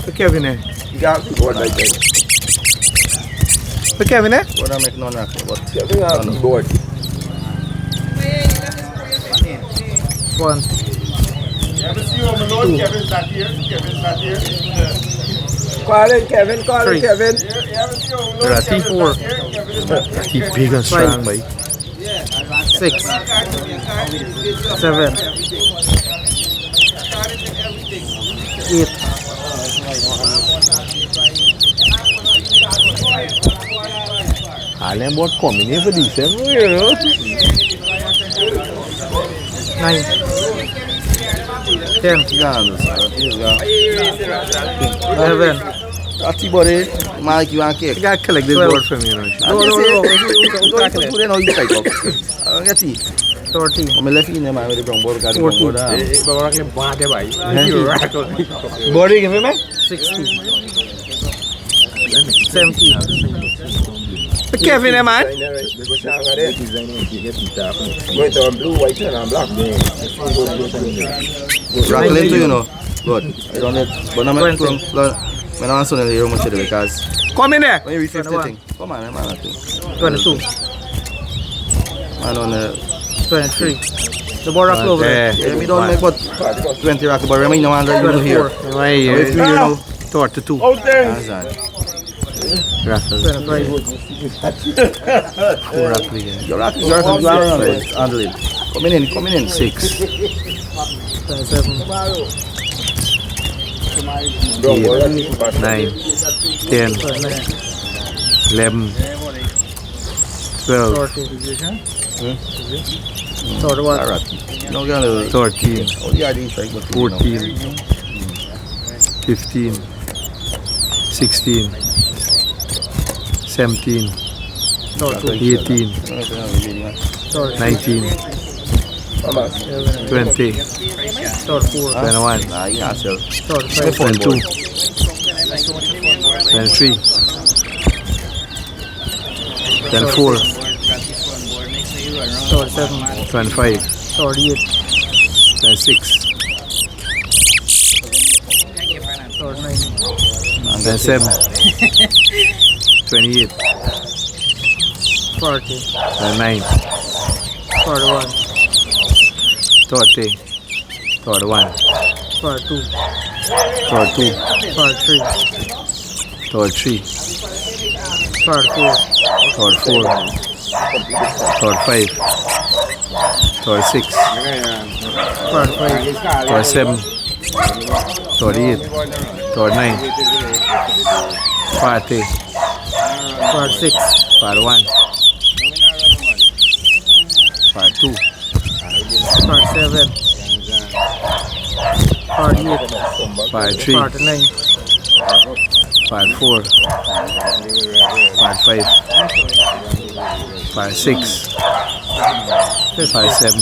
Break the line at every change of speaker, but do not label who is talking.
For Kevin, eh?
Yeah, board like that.
For Kevin, eh?
Board I make none of it, but Kevin on the board.
One.
Kevin's not here.
Call in Kevin, call in Kevin.
There are T4. T big and strong, boy. 6. 7. 8.
Allen bought coming here for December, you know.
9. 10. 11.
That's body, Mike, you want cake?
You gotta collect this board from me, you know.
No. Put it on you type of. Get it.
13.
I'm left in there, man, with the brown board.
14.
Body give me, man?
16. 17. For Kevin, eh, man?
Going to blue, white, and black. Rattling too, you know. Good. I don't know. But I'm not going to answer the room because
Come in there.
when you reach 50 thing. Come on, man.
22.
Man on
23. The board rock over there.
yeah, we don't make but 20 rock, but remain no under you here.
24.
Right here. If you know.
32.
Out there.
That's that.
Raffles. 25. 4 raffles again.
Your rock is yours and you are on it. Handle it. Coming in.
6. 27. 8. 9. 10. 11. 12. 31. 13. 14. 15. 16. 17. 18. 19. 20. 21. 22. 23. 24. 25. 26. 27. 28. 40. 9. 41. 30. 31. 42. 43. 44. 45. 46. 47. 48. 49. 40. 46. 41. 42. 47. 48. 43. 49. 54. 55. 56. 57.